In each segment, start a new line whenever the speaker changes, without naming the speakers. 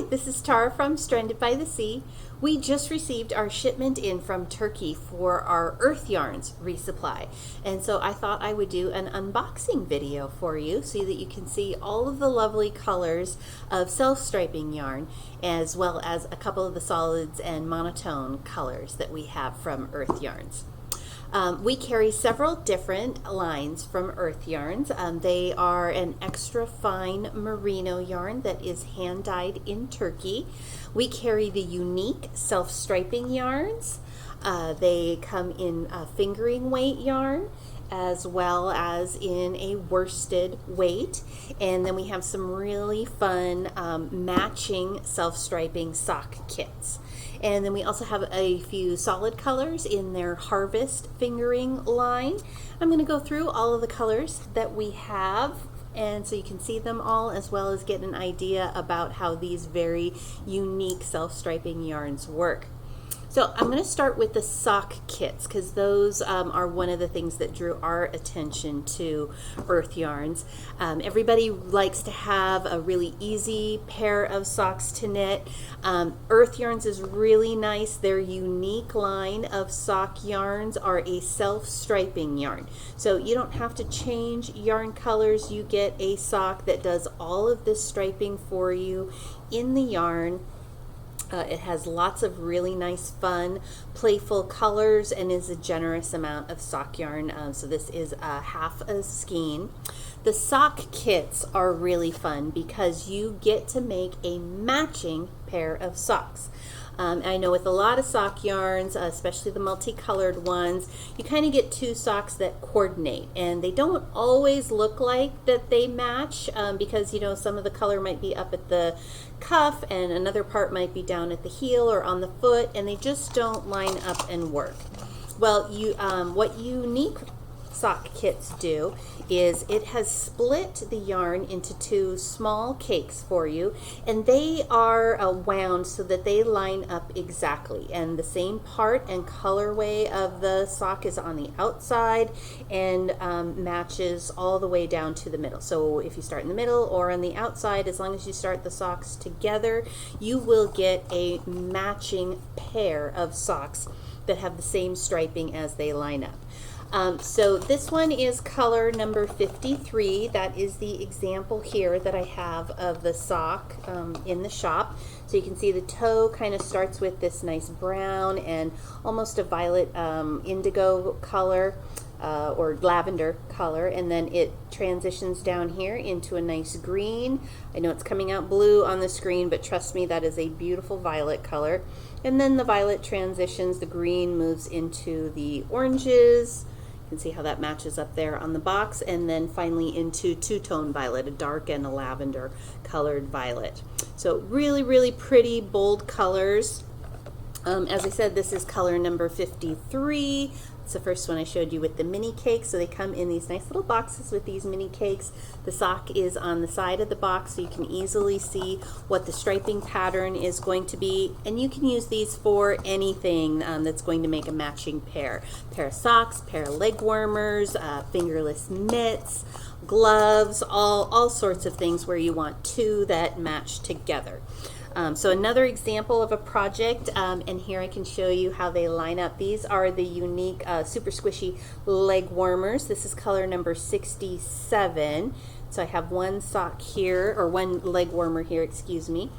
Hi, this is Tara from Stranded by the Sea. We just received our shipment in from Turkey for our Urth Yarns resupply. And so I thought I would do an unboxing video for you so that you can see all of the lovely colors of self-striping yarn, as well as a couple of the solids and monotone colors that we have from Urth Yarns. We carry several different lines from Urth Yarns. They are an Extrafine Merino yarn that is hand dyed in Turkey. We carry the Uneek Self-Striping Yarns. They come in fingering weight yarn as well as in a worsted weight. And then we have some really fun matching self-striping sock kits. And then we also have a few solid colors in their Harvest fingering line. I'm going to go through all of the colors that we have, and so you can see them all, as well as get an idea about how these very unique self-striping yarns work. So I'm going to start with the sock kits, because those are one of the things that drew our attention to Urth Yarns. Everybody likes to have a really easy pair of socks to knit. Urth Yarns is really nice. Their unique line of sock yarns are a self-striping yarn. So you don't have to change yarn colors. You get a sock that does all of this striping for you in the yarn. It has lots of really nice, fun, playful colors and is a generous amount of sock yarn. So this is half a skein. The sock kits are really fun because you get to make a matching pair of socks. I know with a lot of sock yarns, especially the multicolored ones, you kind of get two socks that coordinate, and they don't always look like that they match because, you know, some of the color might be up at the cuff and another part might be down at the heel or on the foot, and they just don't line up and work. Well, what Uneek sock kits do is it has split the yarn into two small cakes for you, and they are wound so that they line up exactly, and the same part and colorway of the sock is on the outside and matches all the way down to the middle. So if you start in the middle or on the outside, as long as you start the socks together, you will get a matching pair of socks that have the same striping as they line up. So this one is color number 53. That is the example here that I have of the sock in the shop. So you can see the toe kind of starts with this nice brown and almost a violet indigo color or lavender color, and then it transitions down here into a nice green. I know it's coming out blue on the screen, but trust me, that is a beautiful violet color. And then the violet transitions, the green moves into the oranges. You can see how that matches up there on the box, and then finally into two-tone violet, a dark and a lavender colored violet. So really, really pretty, bold colors. As I said, this is color number 53. It's the first one I showed you with the mini cakes. So they come in these nice little boxes with these mini cakes. The sock is on the side of the box, so you can easily see what the striping pattern is going to be. And you can use these for anything that's going to make a matching pair. Pair of socks, pair of leg warmers, fingerless mitts, gloves, all sorts of things where you want two that match together. So another example of a project, and here I can show you how they line up. These are the Uneek super squishy leg warmers. This is color number 67. So I have one sock here, or one leg warmer here, excuse me,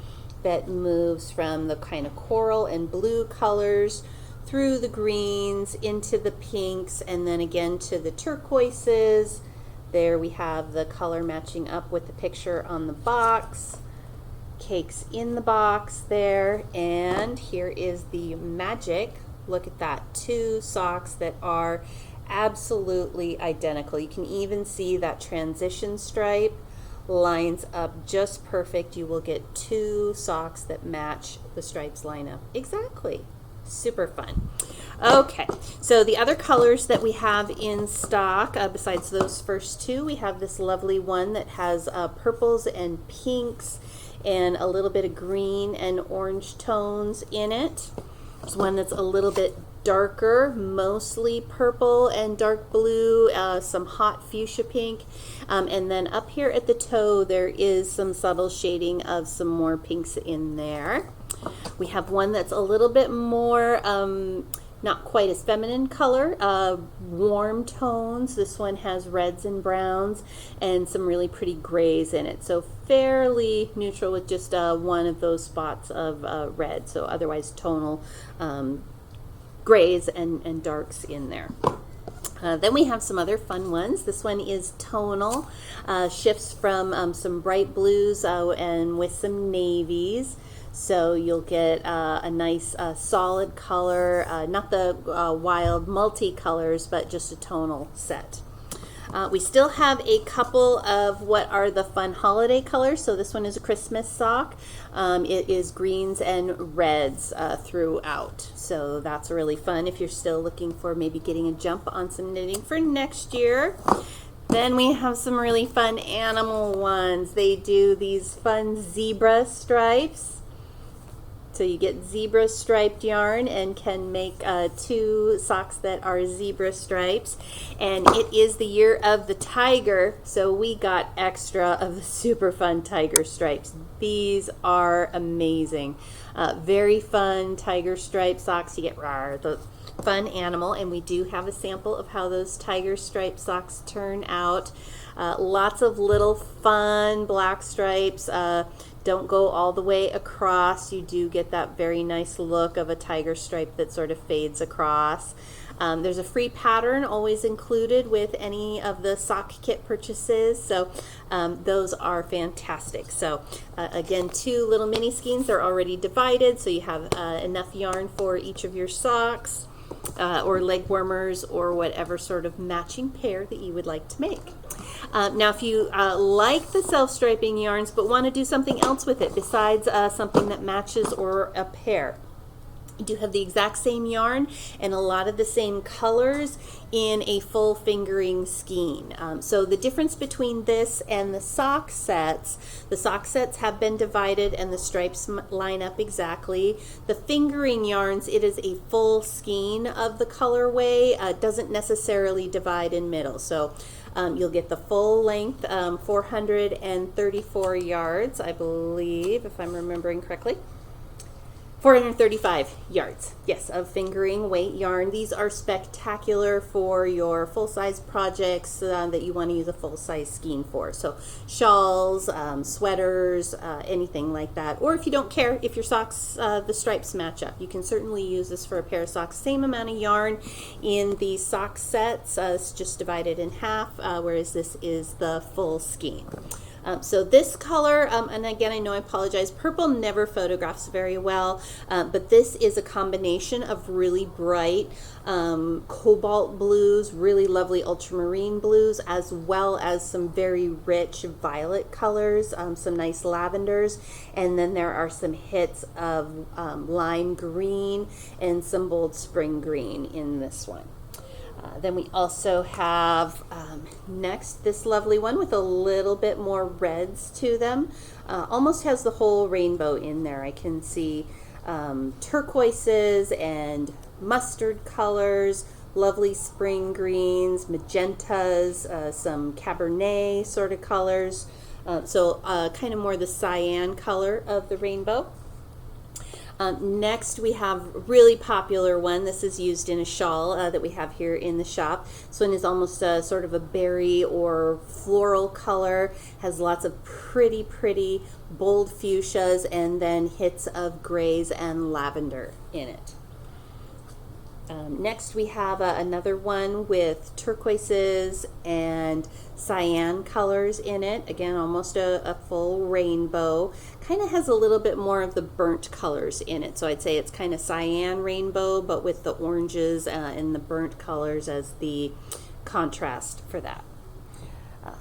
that moves from the kind of coral and blue colors through the greens into the pinks, and then again to the turquoises. There we have the color matching up with the picture on the box. Cakes in the box there, and here is the magic. Look at that, two socks that are absolutely identical. You can even see that transition stripe lines up just perfect. You will get two socks that match the stripes line up exactly. Super fun. Okay, so the other colors that we have in stock, besides those first two, we have this lovely one that has purples and pinks and a little bit of green and orange tones in it. There's one that's a little bit darker, mostly purple and dark blue, some hot fuchsia pink, and then up here at the toe there is some subtle shading of some more pinks in there. We have one that's a little bit more not quite as feminine color, warm tones. This one has reds and browns and some really pretty grays in it. So fairly neutral with just one of those spots of red. So otherwise tonal grays and darks in there. Then we have some other fun ones. This one is tonal, shifts from some bright blues and with some navies. So you'll get a nice solid color, not the wild multi-colors, but just a tonal set. We still have a couple of what are the fun holiday colors. So this one is a Christmas sock. It is greens and reds throughout. So that's really fun if you're still looking for maybe getting a jump on some knitting for next year. Then we have some really fun animal ones. They do these fun zebra stripes. So you get zebra striped yarn and can make 2 socks that are zebra stripes. And it is the year of the tiger, so we got extra of the super fun tiger stripes. These are amazing. Very fun tiger stripe socks. You get the fun animal, and we do have a sample of how those tiger stripe socks turn out. Lots of little fun black stripes. Don't go all the way across. You do get that very nice look of a tiger stripe that sort of fades across. There's a free pattern always included with any of the sock kit purchases, so those are fantastic. So again, 2 little mini skeins. They're already divided, so you have enough yarn for each of your socks or legwarmers or whatever sort of matching pair that you would like to make. Now if you like the self-striping yarns but want to do something else with it besides something that matches or a pair, you do have the exact same yarn and a lot of the same colors in a full fingering skein. So the difference between this and the sock sets have been divided and the stripes line up exactly. The fingering yarns, it is a full skein of the colorway. It doesn't necessarily divide in middle. So you'll get the full length, 434 yards, I believe, if I'm remembering correctly. 435 yards, yes, of fingering weight yarn. These are spectacular for your full-size projects that you want to use a full-size skein for. So shawls, sweaters, anything like that. Or if you don't care if your socks, the stripes match up, you can certainly use this for a pair of socks. Same amount of yarn in the sock sets, it's just divided in half, whereas this is the full skein. So this color, and again, I know I apologize, purple never photographs very well, but this is a combination of really bright cobalt blues, really lovely ultramarine blues, as well as some very rich violet colors, some nice lavenders, and then there are some hits of lime green and some bold spring green in this one. Then we also have next this lovely one with a little bit more reds to them. Almost has the whole rainbow in there. I can see turquoises and mustard colors, lovely spring greens, magentas, some cabernet sort of colors. So kind of more the cyan color of the rainbow. Next we have a really popular one. This is used in a shawl that we have here in the shop. This one is almost a sort of a berry or floral color, has lots of pretty bold fuchsias and then hits of grays and lavender in it. Next we have another one with turquoises and cyan colors in it. Again, almost a full rainbow. Kind of has a little bit more of the burnt colors in it. So I'd say it's kind of cyan rainbow, but with the oranges and the burnt colors as the contrast for that.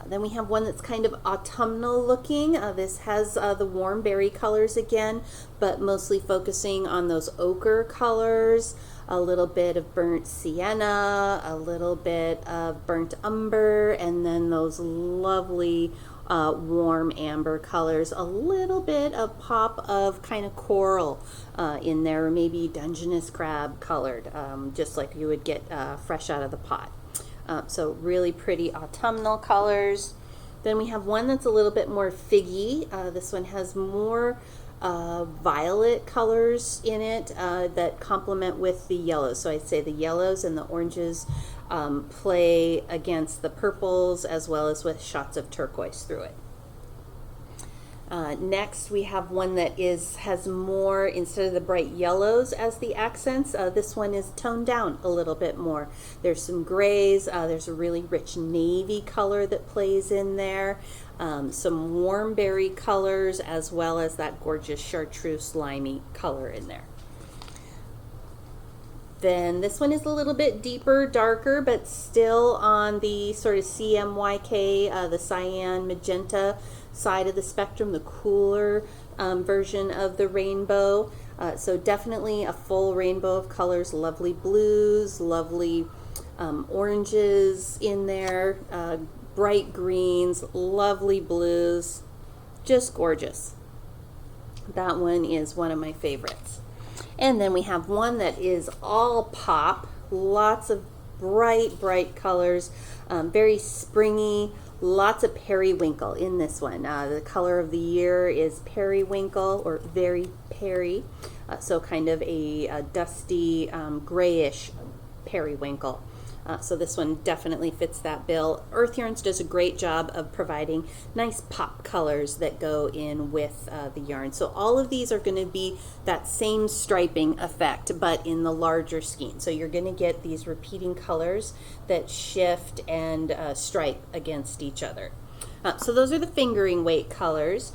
Then we have one that's kind of autumnal looking. This has the warm berry colors again, but mostly focusing on those ochre colors, a little bit of burnt sienna, a little bit of burnt umber, and then those lovely warm amber colors, a little bit of pop of kind of coral in there, or maybe Dungeness crab colored, just like you would get fresh out of the pot. So really pretty autumnal colors. Then we have one that's a little bit more figgy. This one has more violet colors in it that complement with the yellows. So I'd say the yellows and the oranges play against the purples, as well as with shots of turquoise through it. Next we have one that has more, instead of the bright yellows as the accents, this one is toned down a little bit more. There's some grays, there's a really rich navy color that plays in there, some warm berry colors, as well as that gorgeous chartreuse limey color in there. Then this one is a little bit deeper, darker, but still on the sort of CMYK, the cyan magenta side of the spectrum, the cooler version of the rainbow. So definitely a full rainbow of colors, lovely blues, lovely oranges in there, bright greens, lovely blues, just gorgeous. That one is one of my favorites. And then we have one that is all pop, lots of bright colors, very springy, lots of periwinkle in this one. The color of the year is periwinkle, or very peri, so kind of a dusty grayish periwinkle. So this one definitely fits that bill. Urth Yarns does a great job of providing nice pop colors that go in with the yarn. So all of these are going to be that same striping effect, but in the larger skein. So you're going to get these repeating colors that shift and stripe against each other. So those are the fingering weight colors.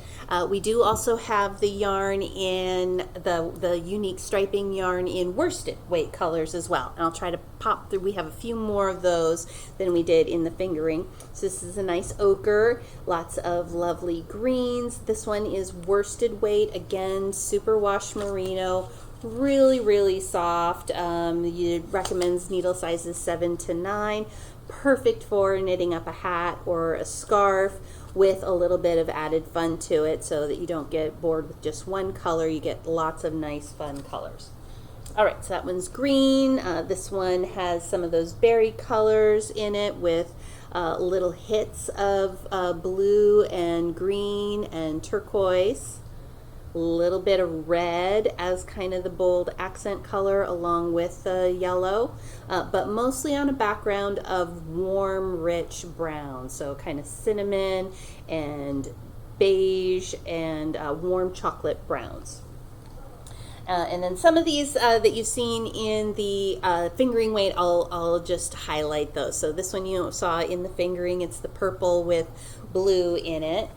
We do also have the yarn in the Uneek Striping yarn in worsted weight colors as well. And I'll try to pop through. We have a few more of those than we did in the fingering. So this is a nice ochre, lots of lovely greens. This one is worsted weight, again, Superwash Merino. Really soft. It recommends needle sizes 7 to 9. Perfect for knitting up a hat or a scarf with a little bit of added fun to it, so that you don't get bored with just one color. You get lots of nice fun colors. All right, so that one's green. This one has some of those berry colors in it with little hits of blue and green and turquoise. A little bit of red as kind of the bold accent color along with the yellow, but mostly on a background of warm, rich brown. So kind of cinnamon and beige and warm chocolate browns. And then some of these that you've seen in the fingering weight, I'll just highlight those. So this one you saw in the fingering, it's the purple with blue in it.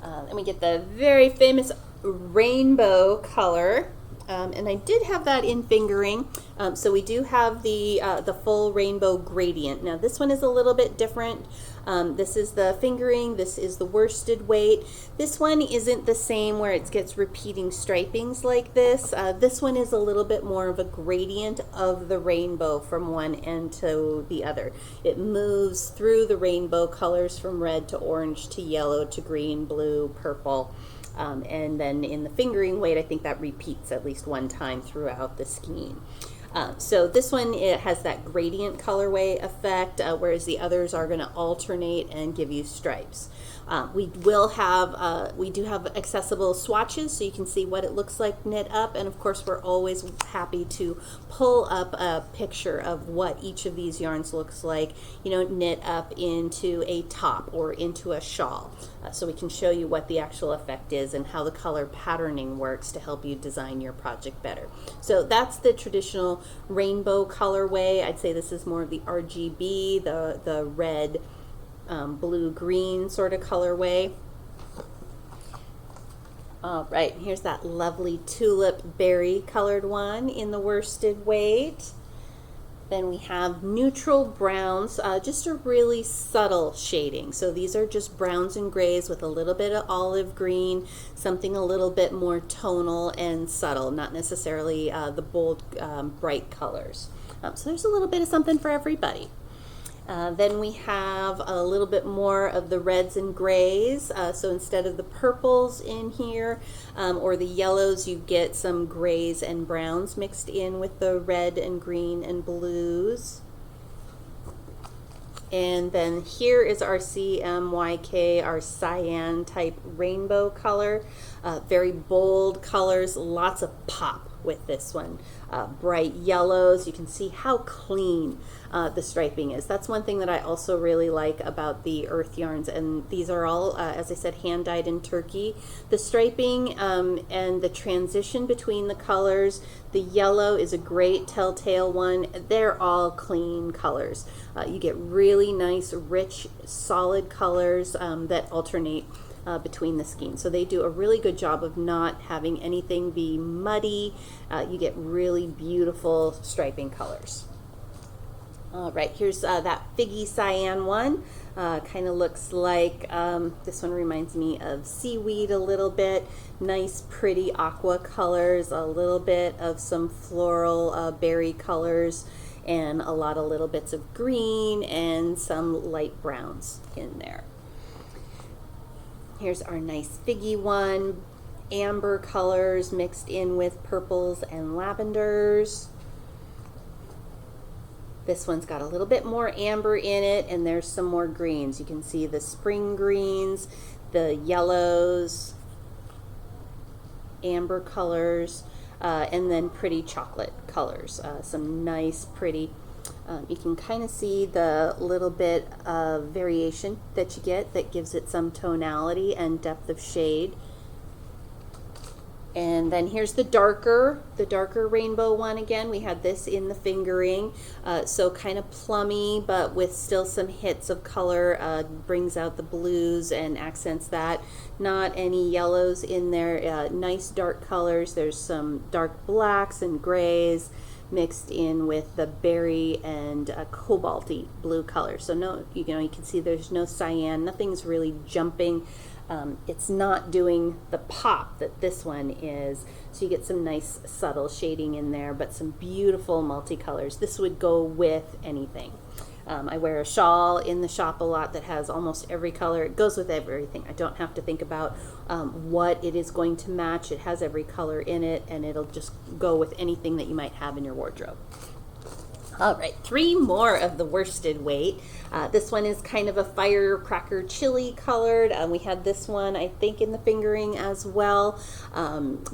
Then we get the very famous rainbow color, and I did have that in fingering. So we do have the full rainbow gradient. Now this one is a little bit different. This is the fingering, this is the worsted weight. This one isn't the same where it gets repeating stripings like this. This one is a little bit more of a gradient of the rainbow from one end to the other. It moves through the rainbow colors from red to orange to yellow to green, blue, purple. And then in the fingering weight, I think that repeats at least one time throughout the skein. So this one, it has that gradient colorway effect, whereas the others are going to alternate and give you stripes. We do have accessible swatches, so you can see what it looks like knit up, and of course we're always happy to pull up a picture of what each of these yarns looks like, knit up into a top or into a shawl, so we can show you what the actual effect is and how the color patterning works to help you design your project better. So that's the traditional rainbow colorway. I'd say this is more of the RGB, the red, blue green sort of colorway. All right, here's that lovely tulip berry colored one in the worsted weight. Then we have neutral browns, just a really subtle shading. So these are just browns and grays with a little bit of olive green, something a little bit more tonal and subtle, not necessarily the bold, bright colors. So there's a little bit of something for everybody. Then we have a little bit more of the reds and grays. So instead of the purples in here or the yellows, you get some grays and browns mixed in with the red and green and blues. And then here is our CMYK, our cyan type rainbow color. Very bold colors, lots of pop with this one. Bright yellows. You can see how clean the striping is. That's one thing that I also really like about the Urth yarns, and these are all, as I said, hand dyed in Turkey. The striping and the transition between the colors, the yellow is a great telltale one. They're all clean colors. You get really nice, rich, solid colors that alternate between the skeins. So they do a really good job of not having anything be muddy. You get really beautiful striping colors. All right, here's that figgy cyan one. Kind of looks like, this one reminds me of seaweed a little bit. Nice, pretty aqua colors, a little bit of some floral berry colors, and a lot of little bits of green and some light browns in there. Here's our nice figgy one, amber colors mixed in with purples and lavenders. This one's got a little bit more amber in it, and there's some more greens. You can see the spring greens, the yellows, amber colors, and then pretty chocolate colors. Some nice, pretty, you can kind of see the little bit of variation that you get that gives it some tonality and depth of shade. And then here's the darker rainbow one again. We had this in the fingering, so kind of plummy, but with still some hits of color, brings out the blues and accents that. Not any yellows in there, nice dark colors. There's some dark blacks and grays mixed in with the berry and cobalty blue color. So no, you can see there's no cyan, nothing's really jumping. It's not doing the pop that this one is, so you get some nice subtle shading in there, but some beautiful multicolors. This would go with anything. I wear a shawl in the shop a lot that has almost every color. It goes with everything. I don't have to think about what it is going to match. It has every color in it, and it'll just go with anything that you might have in your wardrobe. All right, 3 more of the worsted weight. This one is kind of a firecracker chili colored. We had this one, I think, in the fingering as well.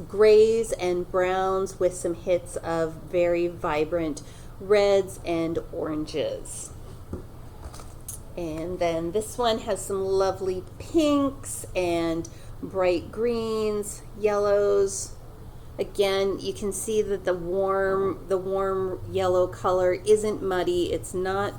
Grays and browns with some hits of very vibrant reds and oranges. And then this one has some lovely pinks and bright greens, yellows. Again, you can see that the warm yellow color isn't muddy. It's not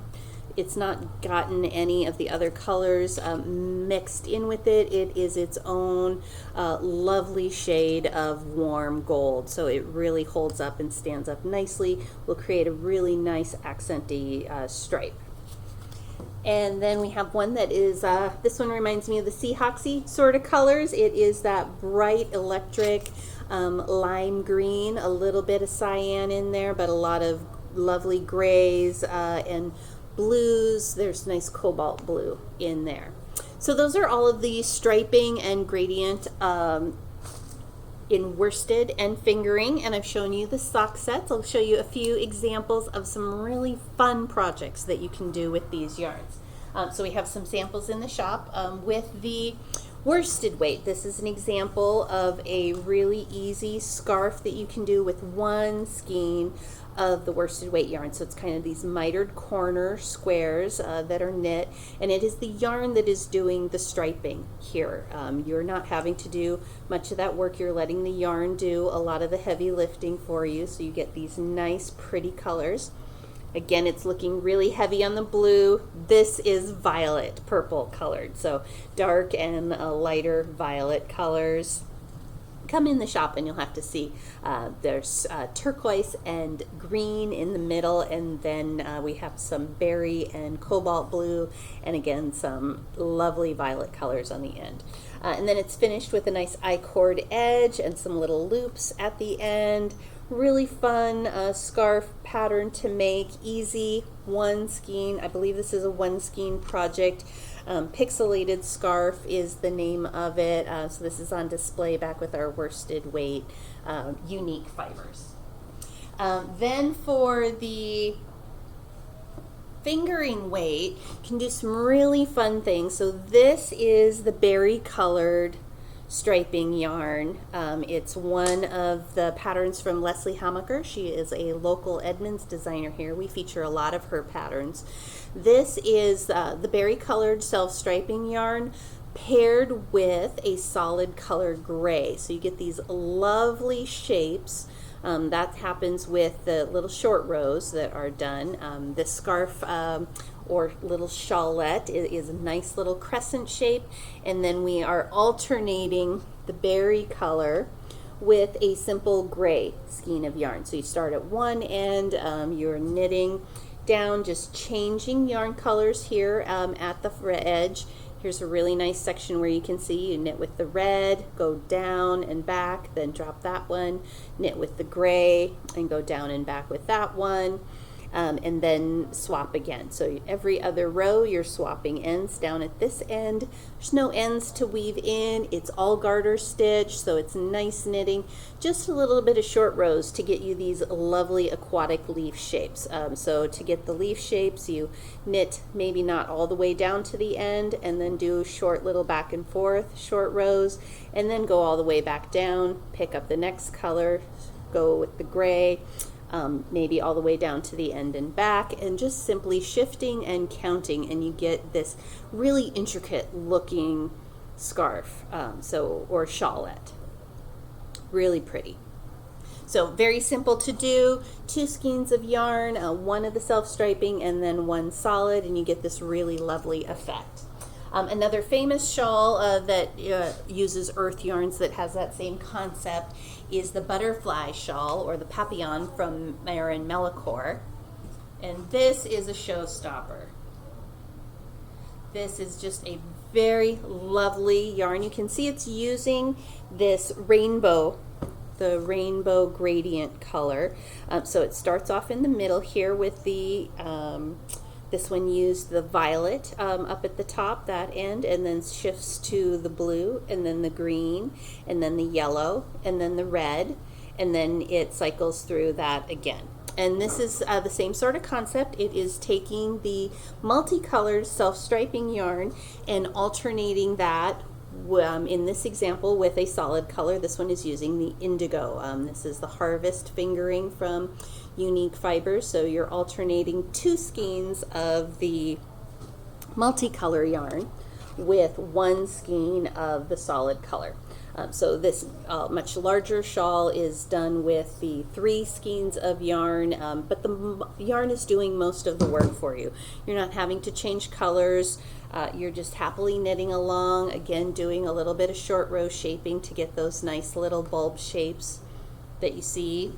gotten any of the other colors mixed in with it. It is its own lovely shade of warm gold. So it really holds up and stands up nicely. Will create a really nice accenty stripe. And then we have one that is, this one reminds me of the Seahawksy sort of colors. It is that bright electric lime green, a little bit of cyan in there, but a lot of lovely grays and blues. There's nice cobalt blue in there. So those are all of the striping and gradient in worsted and fingering, and I've shown you the sock sets. I'll show you a few examples of some really fun projects that you can do with these yarns. So we have some samples in the shop with the worsted weight. This is an example of a really easy scarf that you can do with one skein of the worsted weight yarn. So it's kind of these mitered corner squares that are knit, and it is the yarn that is doing the striping here. You're not having to do much of that work. You're letting the yarn do a lot of the heavy lifting for you, so you get these nice pretty colors. Again, it's looking really heavy on the blue. This is violet purple colored, so dark and lighter violet colors. Come in the shop and you'll have to see there's turquoise and green in the middle, and then we have some berry and cobalt blue, and again some lovely violet colors on the end. And then it's finished with a nice I-cord edge and some little loops at the end. Really fun scarf pattern to make, easy, one skein. I believe this is a one skein project. Pixelated Scarf is the name of it. So this is on display back with our worsted weight unique fibers. Then for the fingering weight, you can do some really fun things. So this is the berry colored striping yarn. It's one of the patterns from Leslie Hamaker. She is a local Edmonds designer here. We feature a lot of her patterns. This is the berry colored self-striping yarn paired with a solid color gray. So you get these lovely shapes. That happens with the little short rows that are done. The scarf or little shawlette is a nice little crescent shape, and then we are alternating the berry color with a simple gray skein of yarn. So you start at one end, you're knitting down, just changing yarn colors here at the edge. Here's a really nice section where you can see you knit with the red, go down and back, then drop that one, knit with the gray, and go down and back with that one, and then swap again. So every other row you're swapping ends down at this end. There's no ends to weave in. It's all garter stitch, so it's nice knitting. Just a little bit of short rows to get you these lovely aquatic leaf shapes. So to get the leaf shapes, you knit maybe not all the way down to the end, and then do short little back and forth short rows, and then go all the way back down, pick up the next color, go with the gray, maybe all the way down to the end and back, and just simply shifting and counting, and you get this really intricate looking scarf, or shawlette. Really pretty. So very simple to do. 2 skeins of yarn, one of the self-striping and then one solid, and you get this really lovely effect. Another famous shawl that uses Urth Yarns that has that same concept is the butterfly shawl, or the Papilion from Merion. And this is a showstopper. This is just a very lovely yarn. You can see it's using this rainbow, the rainbow gradient color. So it starts off in the middle here with the this one used the violet up at the top, that end, and then shifts to the blue, and then the green, and then the yellow, and then the red, and then it cycles through that again. And this is the same sort of concept. It is taking the multicolored self-striping yarn and alternating that in this example with a solid color. This one is using the indigo. This is the harvest fingering from Uneek Fibers. So you're alternating 2 skeins of the multicolor yarn with 1 skein of the solid color. So this much larger shawl is done with the 3 skeins of yarn, but the yarn is doing most of the work for you. You're not having to change colors. You're just happily knitting along, again doing a little bit of short row shaping to get those nice little bulb shapes that you see,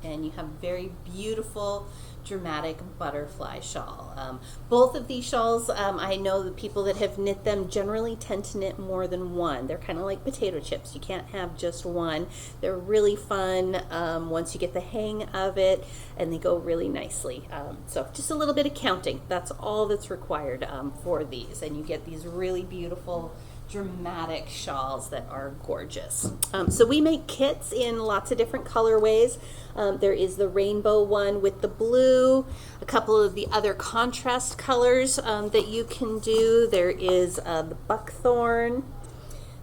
and you have very beautiful dramatic butterfly shawl. Both of these shawls, I know the people that have knit them generally tend to knit more than one. They're kind of like potato chips. You can't have just one. They're really fun once you get the hang of it, and they go really nicely. So just a little bit of counting. That's all that's required for these, and you get these really beautiful dramatic shawls that are gorgeous. So we make kits in lots of different colorways. There is the rainbow one with the blue, a couple of the other contrast colors that you can do. There is the buckthorn,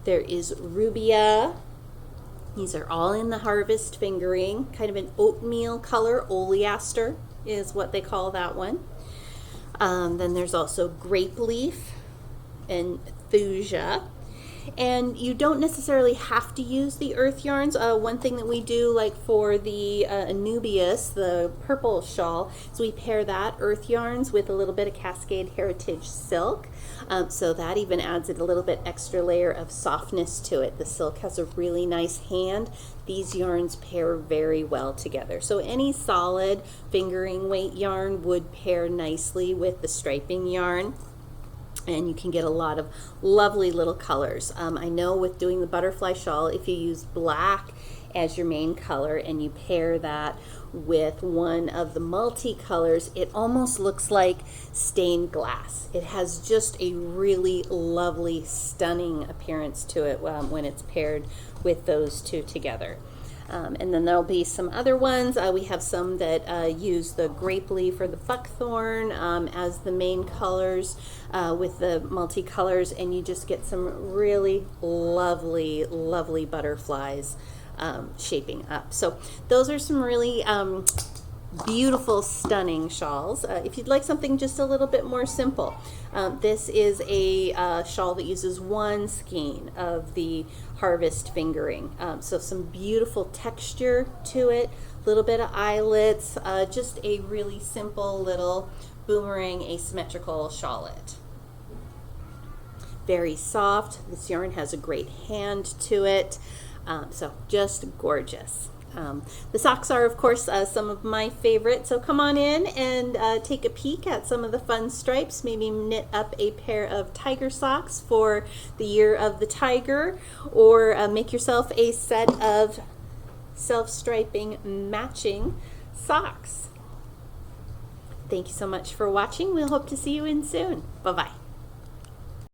there is rubia. These are all in the harvest fingering, kind of an oatmeal color. Oleaster is what they call that one. Then there's also grape leaf and fuchsia. And you don't necessarily have to use the Urth Yarns. One thing that we do, like for the Anubias, the purple shawl, is we pair that Urth Yarns with a little bit of Cascade Heritage silk. So that even adds a little bit extra layer of softness to it. The silk has a really nice hand. These yarns pair very well together. So any solid fingering weight yarn would pair nicely with the striping yarn, and you can get a lot of lovely little colors. I know with doing the butterfly shawl, if you use black as your main color and you pair that with one of the multicolors, it almost looks like stained glass. It has just a really lovely, stunning appearance to it when it's paired with those two together. And then there'll be some other ones. We have some that use the grape leaf or the buckthorn as the main colors with the multicolors, and you just get some really lovely, lovely butterflies shaping up. So those are some really beautiful, stunning shawls. If you'd like something just a little bit more simple, this is a shawl that uses one skein of the harvest fingering. So some beautiful texture to it, a little bit of eyelets, just a really simple little boomerang asymmetrical shawlette. Very soft. This yarn has a great hand to it. So just gorgeous. The socks are, of course, some of my favorites. So come on in and take a peek at some of the fun stripes. Maybe knit up a pair of tiger socks for the year of the tiger, or make yourself a set of self-striping matching socks. Thank you so much for watching. We'll hope to see you in soon. Bye-bye.